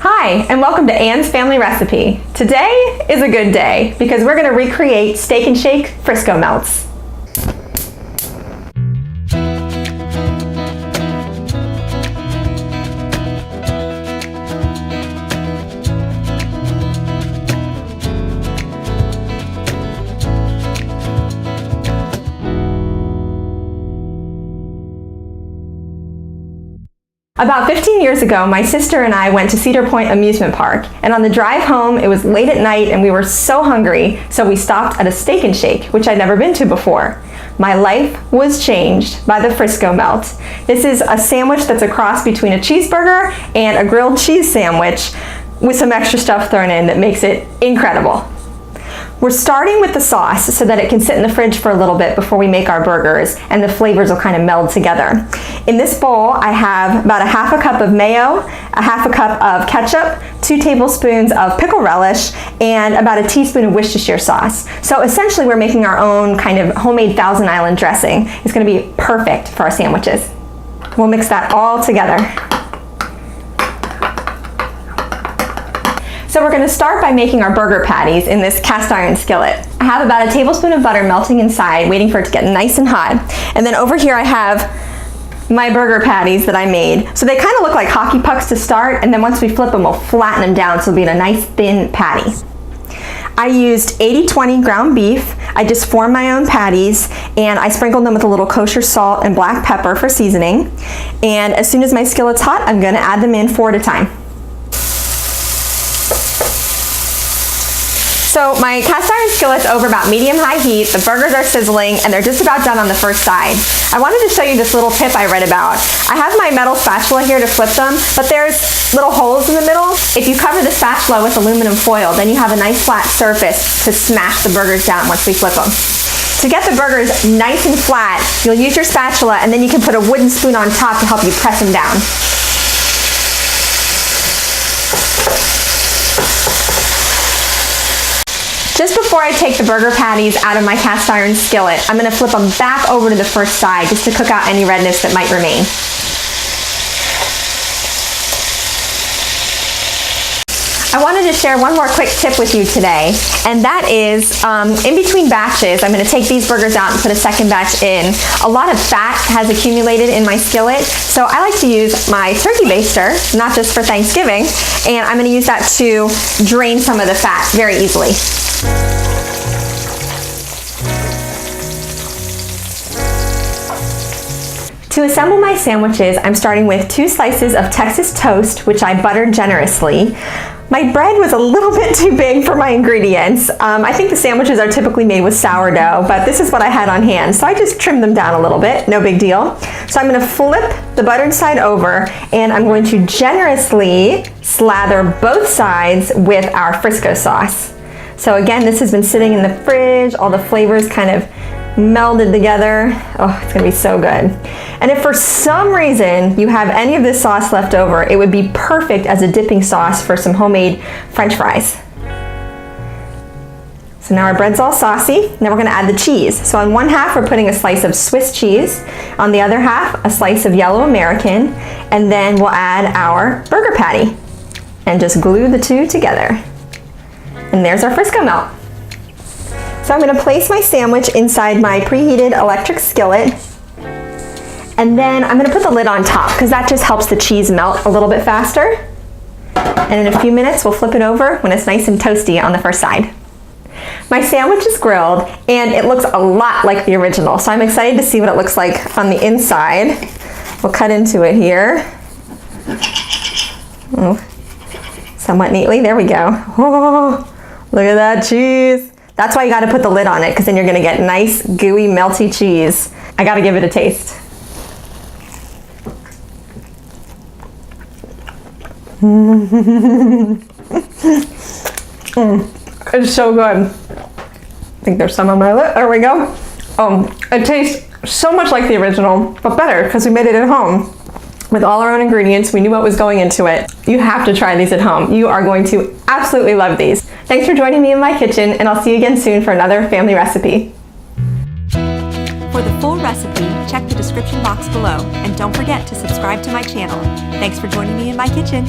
Hi, and welcome to Anne's Family Recipe. Today is a good day because we're going to recreate Steak and Shake Frisco Melts. About 15 years ago, my sister and I went to Cedar Point Amusement Park, and on the drive home, it was late at night and we were so hungry, so we stopped at a Steak and Shake, which I'd never been to before. My life was changed by the Frisco Melt. This is a sandwich that's a cross between a cheeseburger and a grilled cheese sandwich with some extra stuff thrown in that makes it incredible. We're starting with the sauce so that it can sit in the fridge for a little bit before we make our burgers and the flavors will kind of meld together. In this bowl, I have about a half a cup of mayo, a half a cup of ketchup, 2 tablespoons of pickle relish, and about a teaspoon of Worcestershire sauce. So essentially we're making our own kind of homemade Thousand Island dressing. It's going to be perfect for our sandwiches. We'll mix that all together. So we're going to start by making our burger patties in this cast iron skillet. I have about a tablespoon of butter melting inside, waiting for it to get nice and hot. And then over here I have my burger patties that I made. So they kind of look like hockey pucks to start, and then once we flip them, we'll flatten them down so it'll be in a nice thin patty. I used 80-20 ground beef. I just formed my own patties and I sprinkled them with a little kosher salt and black pepper for seasoning. And as soon as my skillet's hot, I'm going to add them in 4 at a time. So my cast iron skillet's over about medium-high heat, the burgers are sizzling, and they're just about done on the first side. I wanted to show you this little tip I read about. I have my metal spatula here to flip them, but there's little holes in the middle. If you cover the spatula with aluminum foil, then you have a nice flat surface to smash the burgers down once we flip them. To get the burgers nice and flat, you'll use your spatula, and then you can put a wooden spoon on top to help you press them down. Just before I take the burger patties out of my cast iron skillet, I'm going to flip them back over to the first side just to cook out any redness that might remain. I wanted to share one more quick tip with you today, and that is in between batches, I'm going to take these burgers out and put a second batch in. A lot of fat has accumulated in my skillet, so I like to use my turkey baster, not just for Thanksgiving, and I'm going to use that to drain some of the fat very easily. To assemble my sandwiches, I'm starting with 2 slices of Texas toast, which I buttered generously. My bread was a little bit too big for my ingredients. I think the sandwiches are typically made with sourdough, but this is what I had on hand, so I just trimmed them down a little bit, no big deal. So I'm going to flip the buttered side over, and I'm going to generously slather both sides with our Frisco sauce. So again, this has been sitting in the fridge, all the flavors kind of melded together. Oh, it's gonna be so good. And if for some reason you have any of this sauce left over, it would be perfect as a dipping sauce for some homemade French fries. So now our bread's all saucy. Now we're gonna add the cheese. So on one half, we're putting a slice of Swiss cheese. On the other half, a slice of yellow American. And then we'll add our burger patty and just glue the two together. And there's our Frisco Melt. So I'm going to place my sandwich inside my preheated electric skillet, and then I'm going to put the lid on top because that just helps the cheese melt a little bit faster. And in a few minutes we'll flip it over when it's nice and toasty on the first side. My sandwich is grilled and it looks a lot like the original, so I'm excited to see what it looks like on the inside. We'll cut into it here. Oh, somewhat neatly. There we go. Oh, look at that cheese. That's why you got to put the lid on it, because then you're going to get nice, gooey, melty cheese. I got to give it a taste. It's so good. I think there's some on my lip. There we go. It tastes so much like the original, but better because we made it at home. With all our own ingredients, we knew what was going into it. You have to try these at home. You are going to absolutely love these. Thanks for joining me in my kitchen, and I'll see you again soon for another family recipe. For the full recipe, check the description box below, and don't forget to subscribe to my channel. Thanks for joining me in my kitchen.